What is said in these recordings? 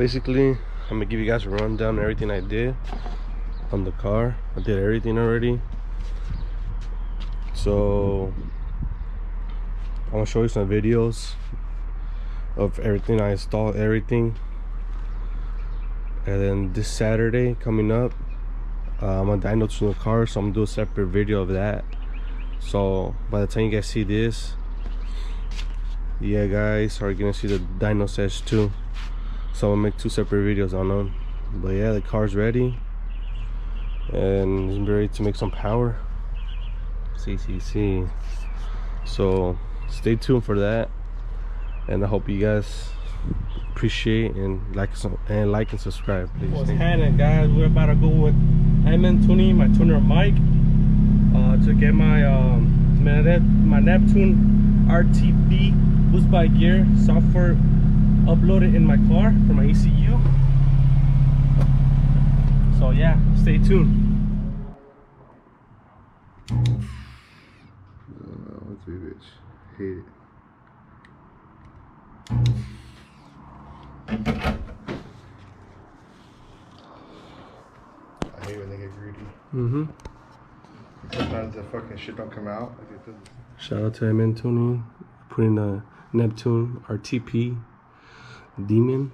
basically I'm gonna give you guys a rundown of everything I did on the car. I did everything already, so I'm gonna show you some videos of everything I installed, everything. And then this Saturday coming up, I'm gonna dyno tune the car, so I'm gonna do a separate video of that. So by the time you guys see this, yeah guys are gonna see the dyno session too. So I'm gonna make 2 separate videos on them. But yeah, the car's ready and it's ready to make some power. See. So stay tuned for that, and I hope you guys appreciate and like and subscribe, please. What's happening, guys? We're about to go with MN tuning, my tuner mic, to get my my Neptune RTB boost by gear software uploaded in my car for my ECU. So yeah, stay tuned. What's me, bitch? Hate it. I hate when they get greedy. Sometimes the fucking shit don't come out. Like it does. Shout out to MN Tuning, putting the Neptune RTP Demon.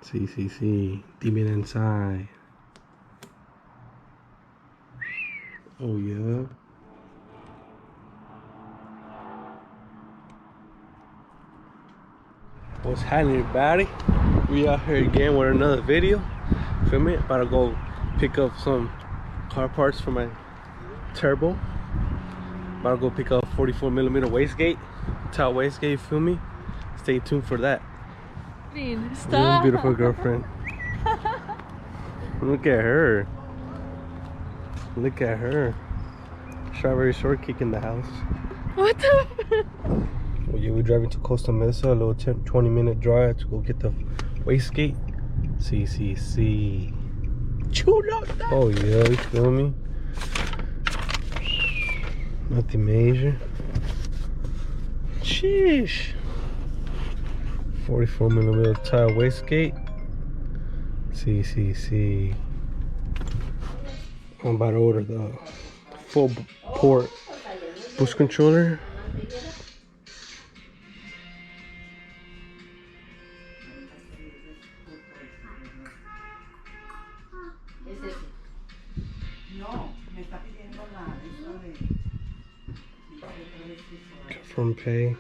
See, Demon inside. Oh yeah. What's happening, everybody? We out here again with another video. Feel me? About to go pick up some car parts for my turbo. About to go pick up 44mm wastegate, top wastegate. Feel me? Stay tuned for that. Stop. Beautiful girlfriend. Look at her. Look at her. Strawberry shortcake in the house. What the? Well, yeah, we're driving to Costa Mesa, a little 20-minute drive to go get the wastegate. See. Chulo. Oh yeah, you feel me? Nothing major. Sheesh. 44mm tire wastegate. See. I'm about to order the full port boost controller. From pay.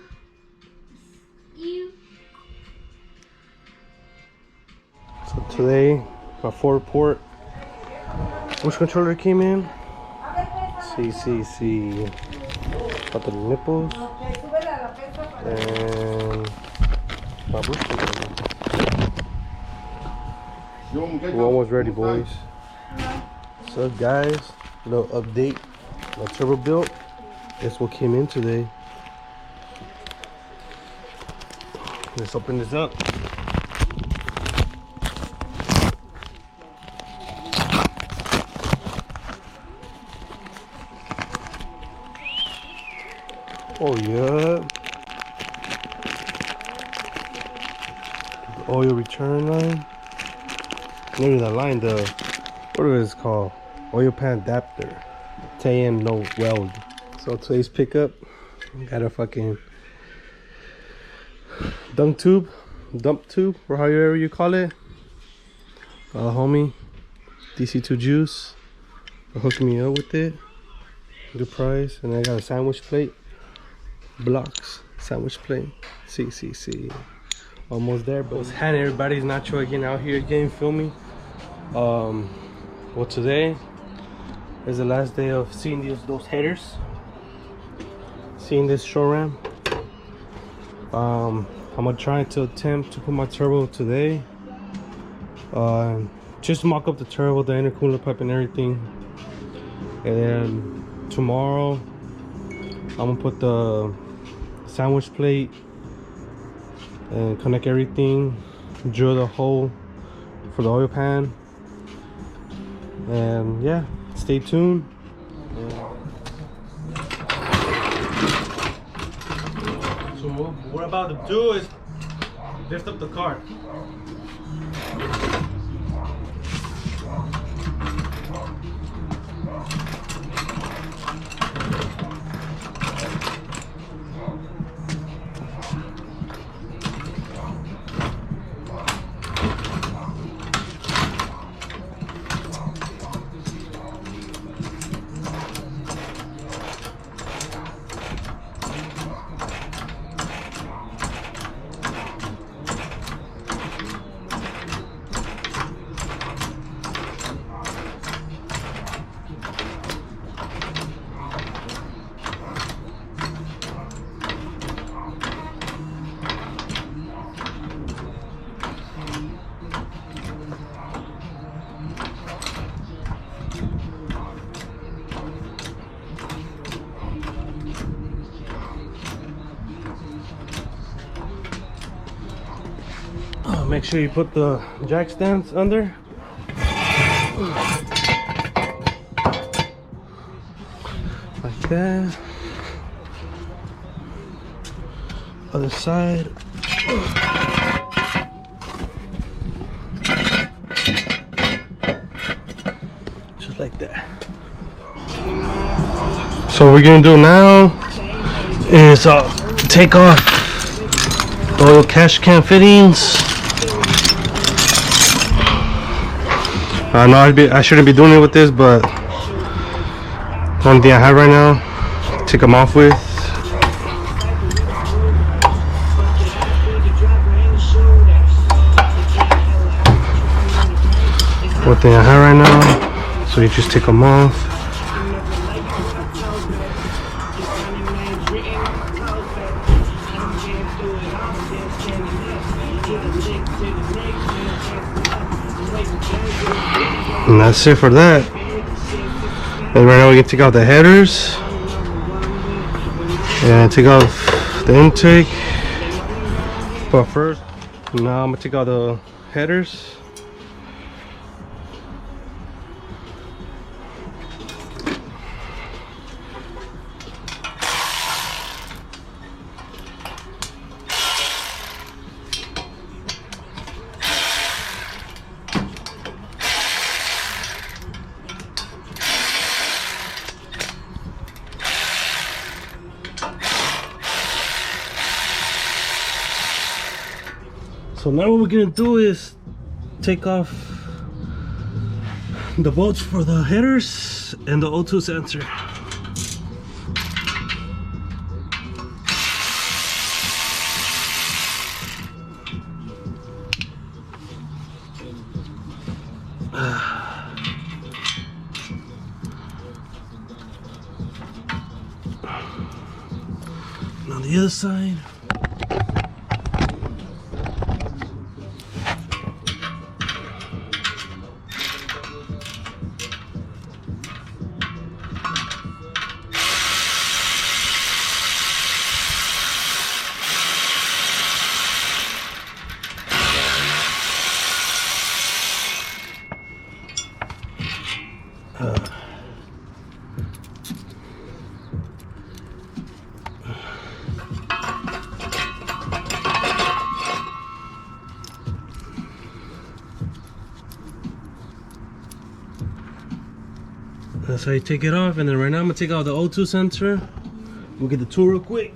So today my 4-port boost controller came in. See. Got the nipples and my boost controller. We're almost ready, boys. So guys, little update. My turbo built. That's what came in today. Let's open this up. Oh yeah. The oil return line. Maybe the line, what is it called? Oil pan adapter. TN no weld. So today's pickup, got a fucking dump tube, or however you call it. Homie, DC2 Juice, hooked me up with it. Good price, and I got a sandwich plate, blocks, sandwich plate. See. Almost there, but what's happening, everybody's Nacho again out here again, feel me? Well, today is the last day of seeing those headers, seeing this short ram. I'm gonna try to attempt to put my turbo today, just mock up the turbo, the intercooler pipe and everything, and then tomorrow I'm gonna put the sandwich plate and connect everything, drill the hole for the oil pan, and yeah, stay tuned. So what we're about to do is Lift up the car. Make sure you put the jack stands under. Like that. Other side. Just like that. So what we're gonna do now is take off the little cash can fittings. I know I shouldn't be doing it with this, but one thing I have right now, take them off with. One thing I have right now, so you just take them off. And that's it for that. And right now we can take out the headers and take off the intake. But first, now I'm gonna take out the headers. So now what we're gonna do is take off the bolts for the headers and the O2 sensor. And on the other side, that's how you take it off. And then right now I'm gonna take out the O2 sensor. We'll get the tool real quick.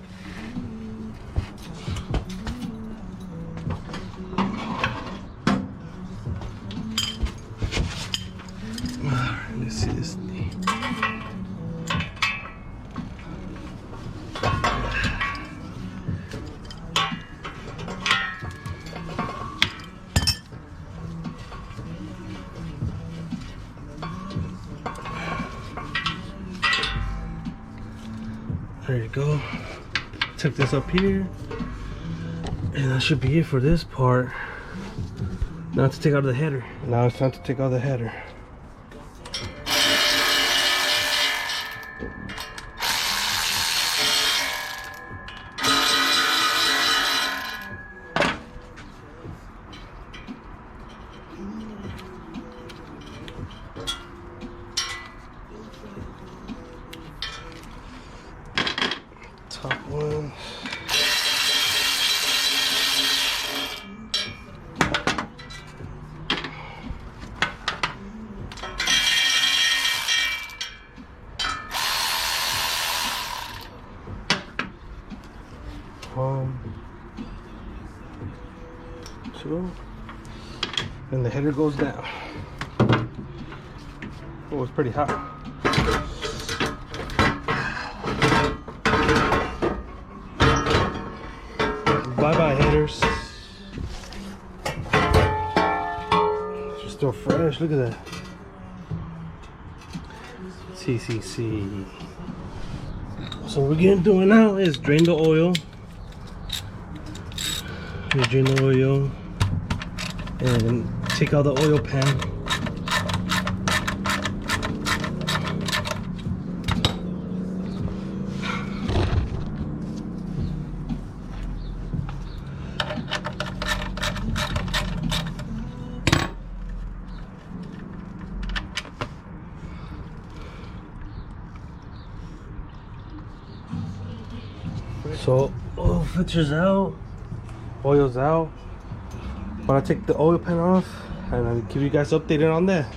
Alright, let's see this thing. There you go. Tuck this up here, and that should be it for this part. Now to take out the header. Now it's time to take out the header. Top one. too. And the header goes down. Oh, it's pretty hot. Bye-bye headers. They're still fresh, look at that. CCC. So what we're gonna do now is drain the oil. We drain the oil and take out the oil pan. So oil filter's out, oil's out. But I take the oil pan off and I'll keep you guys updated on that.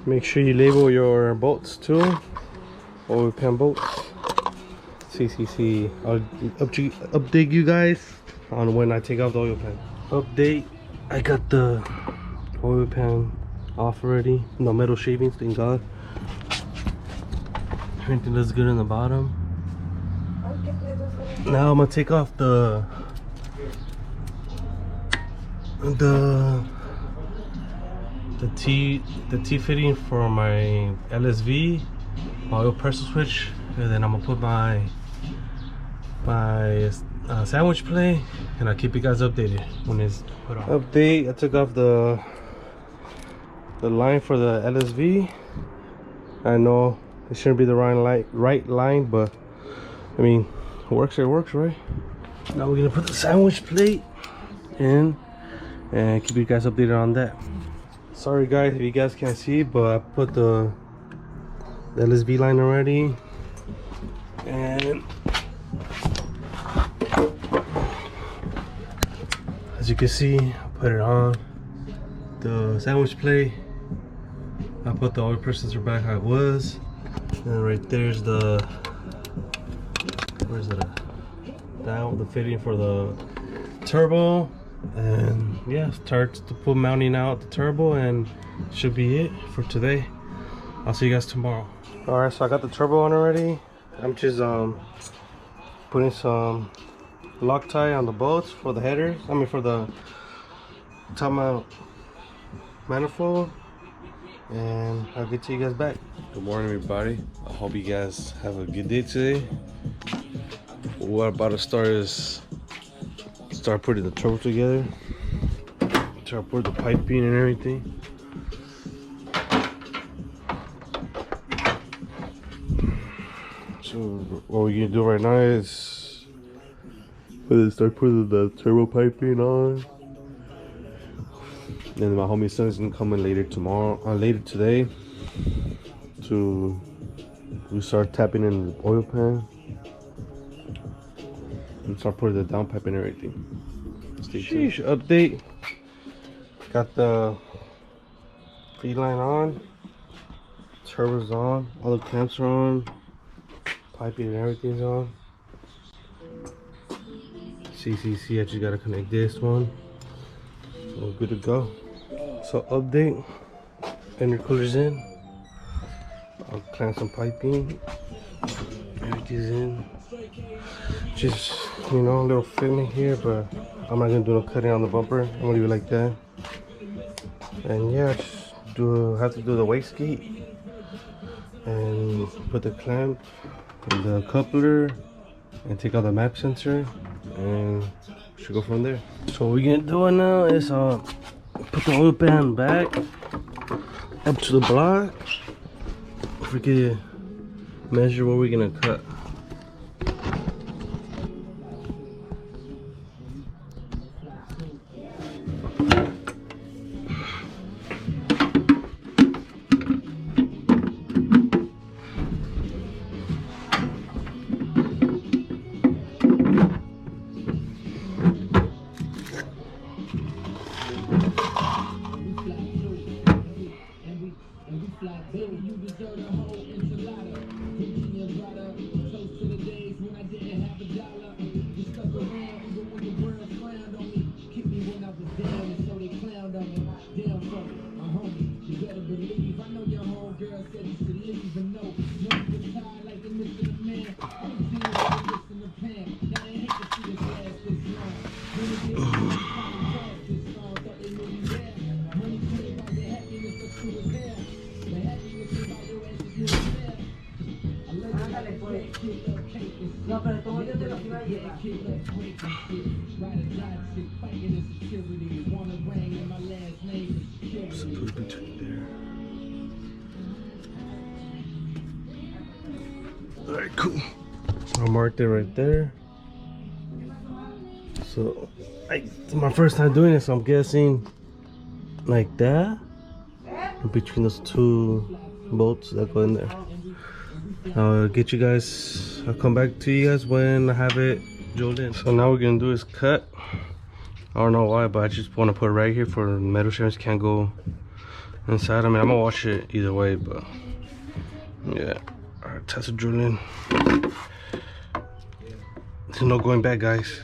Make sure you label your bolts too. Oil pan bolts. CCC. I'll update you guys on when I take off the oil pan. Update. I got the oil pan off already. No metal shavings, thank God. Everything looks good in the bottom. Now I'm gonna take off the T fitting for my LSV, my oil pressure switch, and then I'm gonna put my sandwich plate, and I'll keep you guys updated when it's put on. Update: I took off the line for the LSV. I know it shouldn't be the right line, but I mean, it works. It works, right? Now we're gonna put the sandwich plate in and keep you guys updated on that. Sorry guys if you guys can't see, but I put the LSV line already, and as you can see, I put it on the sandwich plate. I put the oil pressure sensor back how it was, and right there's the the fitting for the turbo. And yeah, starts to put mounting out the turbo, and should be it for today. I'll see you guys tomorrow. All right, so I got the turbo on already. I'm just putting some Loctite on the bolts for the headers. I mean for the top mount manifold, and I'll get to you guys back. Good morning, everybody. I hope you guys have a good day today. What I'm about to start putting the turbo together. Start putting the piping and everything. So what we're gonna do right now is start putting the turbo piping on. And my homie son is gonna come in later today to start tapping in the oil pan and start putting the downpipe and everything. Stay tuned. Update. Got the feed line on, turbo's on, all the clamps are on, piping and everything's on. CCC, I just gotta connect this one. So good to go. So update, intercooler's in. I'll clamp some piping. Everything's in. Just, you know, a little fitment here, but I'm not gonna do no cutting on the bumper. I'm gonna leave it like that. And yeah, just have to do the wastegate and put the clamp and the coupler and take out the map sensor, and should go from there. So what we're gonna do now is put the oil pan back up to the block. We can measure what we're gonna cut. Alright, cool. I marked it right there. So, it's my first time doing this, so I'm guessing like that. Between those two bolts that go in there. I'll come back to you guys when I have it drilled in. So now what we're gonna do is cut. I don't know why, but I just want to put it right here for metal shavings can't go inside. I mean, I'm gonna wash it either way, but yeah. Alright, test the drilling. There's no going back, guys.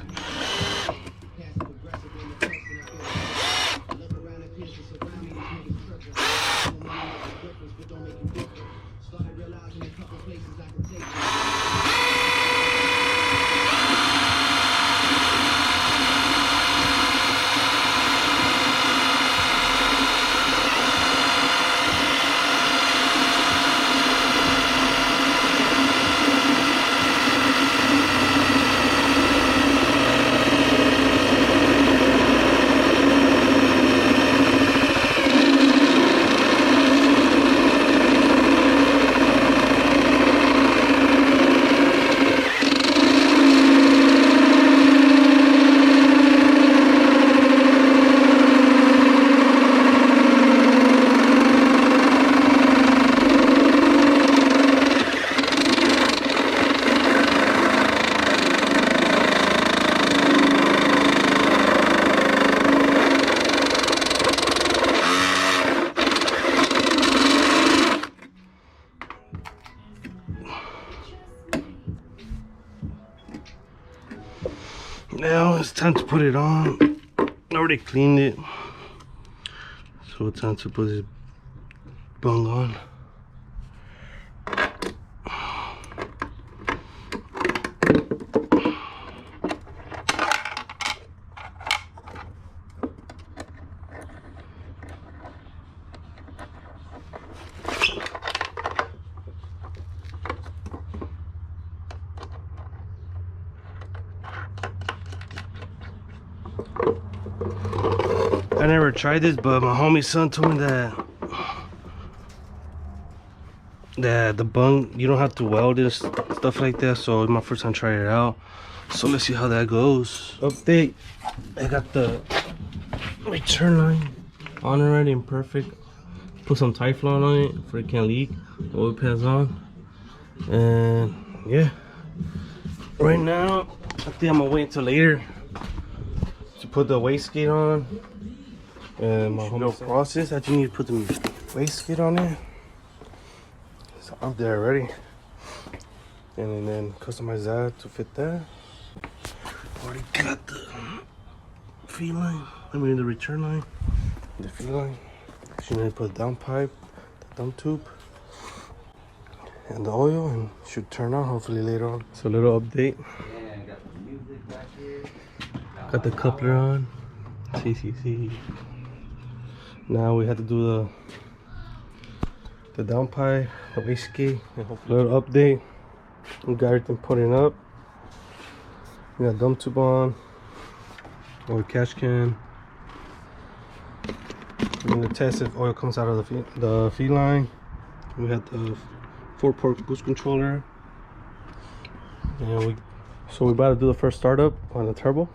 Now it's time to put it on. I already cleaned it, so it's time to put this bung on. I never tried this, but my homie's son told me that the bung, you don't have to weld it, stuff like that. So it's my first time trying it out. So let's see how that goes. Update: I got the return line on already and perfect. Put some Teflon on it for it can't leak. Oil pan's on, and yeah. Right now, I think I'm gonna wait until later to put the wastegate on. And my whole process, I just need to put the wastegate on it. It's up there already. And then customize that to fit that. Already got the feed line. I mean the return line. The feed line. She need to put the down pipe, the dump tube. and the oil, and should turn on hopefully later on. So a little update. Got the coupler on. CCC. Now we have to do the downpipe, the wastegate, and hopefully little update. We got everything putting up. We got dump tube on, or cash can. We're gonna test if oil comes out of the feed line. We have the 4-port boost controller, and we're about to do the first startup on the turbo.